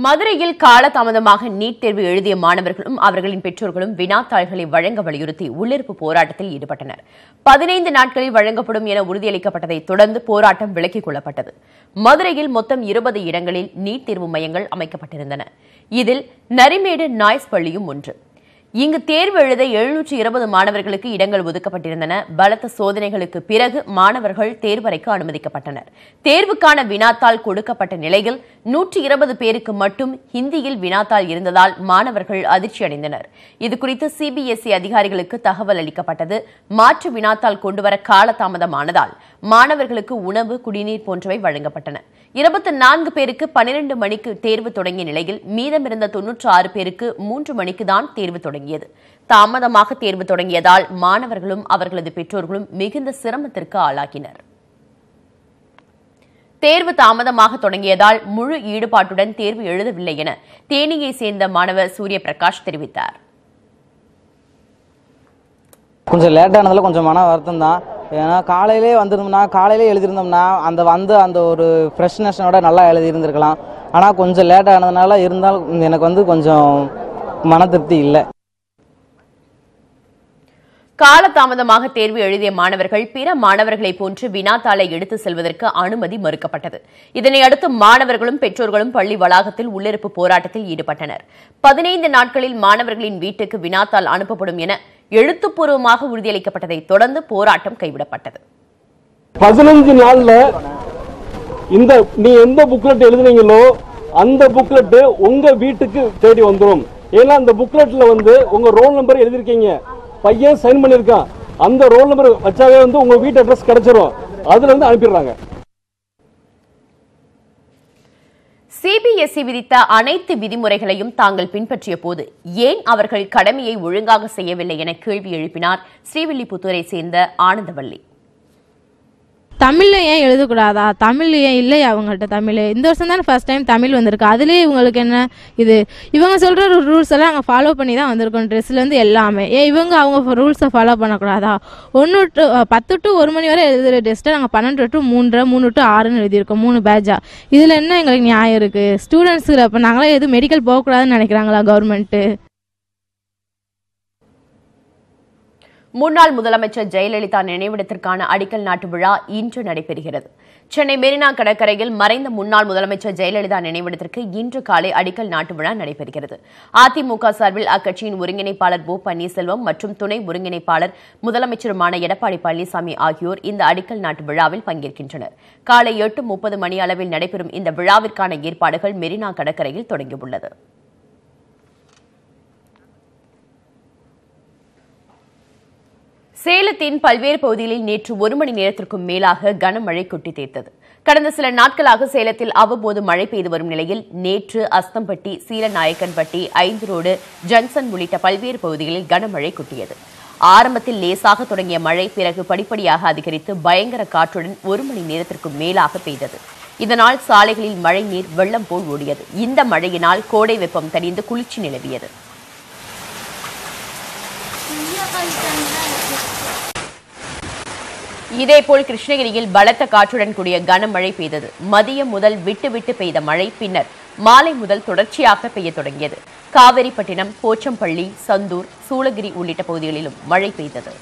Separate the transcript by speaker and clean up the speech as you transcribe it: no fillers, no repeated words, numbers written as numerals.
Speaker 1: மதுரையில் காலதாமதமாக நீட் தேர்வு எழுதிய மாணவர்களும் அவர்களின் பெற்றோர்களும் வினாத்தாள்களை வழங்க வலியுறுத்தி உள்ளிருப்பு போராட்டத்தில் ஈடுபட்டனர். 15 நாட்களில் வழங்கப்படும் என உறுதியளிக்கப்பட்டதைத் தொடர்ந்து போராட்டம் விலக்கிக் கொள்ளப்பட்டது. மதுரையில் மொத்தம் 20 இடங்களில் நீட் தேர்வு மையங்கள் அமைக்கப்பட்டிருந்தன. இதில் நரிமேடு நாய்ஸ் பள்ளியும் ஒன்று. இங்கு தேர்வு எழுத 720 மாணவர்களுக்கு இடங்கள் ஒதுக்கப்பட்டிருந்தன. பலத்த சோதனைகளுக்கு பிறகு மாணவர்கள் தேர்வறைக்கு அனுமதிக்கப்பட்டனர். தேர்வுக்கான வினாத்தாள் கொடுக்கப்பட்ட நிலையில் 120 பேருக்கு மட்டும் ஹிந்தியில் வினாத்தாள் இருந்ததால் மாணவர்கள் அதிர்ச்சியடைந்தனர். இதுகுறித்து சிபிஎஸ்இ அதிகாரிகளுக்கு தகவல் அளிக்கப்பட்டது. மாற்று வினாத்தாள் கொண்டுவர காலதாமதமானதால் மாணவர்களுக்கு உணவு, குடிநீர் போன்றவை வழங்கப்பட்டன. 24 பேருக்கு 12 மணிக்கு தேர்வு தொடங்கிய நிலையில் மீதமிருந்த 96 பேருக்கு 3 மணிக்கு தான் தேர்வு தொடங்கியது. தாமதமாக தேர்வு தொடங்கியதால் மாணவர்களும் அவர்களது பெற்றோர்களும் மிகுந்த சிரமத்திற்கு ஆளாகினர். தேர்வு தாமதமாக தொடங்கியதால் முழு ஈடுபாட்டுடன் தேர்வு எழுதவில்லை என தேனியை சேர்ந்த மாணவர் சூரிய பிரகாஷ் தெரிவித்தார்.
Speaker 2: கொஞ்சம் லேட்டானதில் கொஞ்சம் மன வருத்தம் தான். ஏன்னா காலையிலே வந்திருந்தோம்னா, காலையிலே எழுதியிருந்தோம்னா அந்த ஒரு ஃப்ரெஷ்னஸோட நல்லா எழுதியிருந்திருக்கலாம். ஆனால் கொஞ்சம் லேட் ஆனதுனால இருந்தாலும் எனக்கு கொஞ்சம் மன திருப்தி இல்லை.
Speaker 1: காலதாமதமாக தேர்வு எழுதிய மாணவர்கள் பிற மாணவர்களைப் போன்று வினாத்தாளை எடுத்து செல்வதற்கு அனுமதி மறுக்கப்பட்டது. இதனையடுத்து மாணவர்களும் பெற்றோர்களும் பள்ளி வளாகத்தில் உள்ளிருப்பு போராட்டத்தில் ஈடுபட்டனர். 15 நாட்களில் மாணவர்களின் வீட்டுக்கு வினாத்தாள் அனுப்பப்படும் என எழுத்துப்பூர்வமாக உறுதியளிக்கப்பட்டதைத் தொடர்ந்து போராட்டம் கைவிடப்பட்டது.
Speaker 3: 15 நாள்ல நீ எந்த புக்லெட் எழுதுனீங்களோ அந்த புக்லெட் உங்க வீட்டுக்கு தேடி வந்துடும். ஏன்னா அந்த புக்லெட்ல உங்க ரோல் நம்பர் எழுதிருக்கீங்க, பையன் சைன் பண்ணிருக்கான், அந்த ரோல் நம்பர் வச்சாவே உங்க வீட்டு அட்ரஸ் கிடைச்சிரும். அதுல அனுப்பிடுறாங்க.
Speaker 1: சிபிஎஸ்இ விதித்த அனைத்து விதிமுறைகளையும் தாங்கள் பின்பற்றிய போது ஏன் அவர்கள் கடமையை ஒழுங்காக செய்யவில்லை என கேள்வி எழுப்பினார் ஸ்ரீவில்லிபுத்தூரை சேர்ந்த ஆனந்தவள்ளி.
Speaker 4: தமிழ்ல ஏன் எழுதக்கூடாதா? தமிழ் ஏன் இல்லை அவங்கள்ட்ட? தமிழ் இந்த வருஷம் தானே ஃபர்ஸ்ட் டைம் தமிழ் வந்திருக்கு. அதுலேயே இவங்களுக்கு என்ன இது? இவங்க சொல்கிற ரூல்ஸ் எல்லாம் நாங்கள் ஃபாலோ பண்ணி தான் வந்திருக்கோம். ட்ரெஸ்லேருந்து எல்லாமே இவங்க அவங்க ரூல்ஸை ஃபாலோ பண்ணக்கூடாதா? 10 to 1 மணி வரை எழுதுகிற டெஸ்ட்டை நாங்கள் 12 to 3, 3 to 6ன்னு எழுதியிருக்கோம். 3 பேட்சா. இதில் என்ன எங்களுக்கு நியாயம் இருக்குது? ஸ்டூடெண்ட்ஸுக்கு அப்போ நாங்களே எதுவும் மெடிக்கல் போகக்கூடாதுன்னு நினைக்கிறாங்களா கவர்மெண்ட்டு?
Speaker 1: முன்னாள் முதலமைச்சர் ஜெயலலிதா நினைவிடத்திற்கான அடிக்கல் நாட்டு விழா இன்று நடைபெறுகிறது. சென்னை மெரினா கடற்கரையில் மறைந்த முன்னாள் முதலமைச்சர் ஜெயலலிதா நினைவிடத்திற்கு இன்று காலை அடிக்கல் நாட்டு விழா நடைபெறுகிறது. அதிமுக சார்பில் அக்கட்சியின் ஒருங்கிணைப்பாளர் ஓ பன்னீர்செல்வம் மற்றும் துணை ஒருங்கிணைப்பாளர் முதலமைச்சருமான எடப்பாடி பழனிசாமி ஆகியோர் இந்த அடிக்கல் நாட்டு விழாவில் பங்கேற்கின்றனர். காலை 8:30 மணி அளவில் நடைபெறும் இந்த விழாவிற்கான ஏற்பாடுகள் மெரினா கடற்கரையில் தொடங்கியுள்ளது. சேலத்தின் பல்வேறு பகுதிகளில் நேற்று 1 மணி நேரத்திற்கும் மேலாக கனமழை கொட்டி தீர்த்தது. கடந்த சில நாட்களாக சேலத்தில் அவ்வப்போது மழை பெய்து வரும் நிலையில் நேற்று அஸ்தம்பட்டி, சீலநாயக்கன்பட்டி, 5 ரோடு, ஜங்ஷன் உள்ளிட்ட பல்வேறு பகுதிகளில் கனமழை கொட்டியது. ஆரம்பத்தில் லேசாக தொடங்கிய மழை பிறகு படிப்படியாக அதிகரித்து பயங்கர காற்றுடன் 1 மணி நேரத்திற்கும் மேலாக பெய்தது. இதனால் சாலைகளில் மழை நீர் வெள்ளம் போல் ஓடியது. இந்த மழையினால் கோடை வெப்பம் தணிந்து குளிர்ச்சி நிலவியது. இதேபோல் கிருஷ்ணகிரியில் பலத்த காற்றுடன் கூடிய கனமழை பெய்தது. மதியம் முதல் விட்டு விட்டு பெய்த மழை பின்னர் மாலை முதல் தொடர்ச்சியாக பெய்ய தொடங்கியது. காவேரிப்பட்டினம், போச்சம்பள்ளி, சந்தூர், சூளகிரி உள்ளிட்ட பகுதிகளிலும் மழை பெய்தது.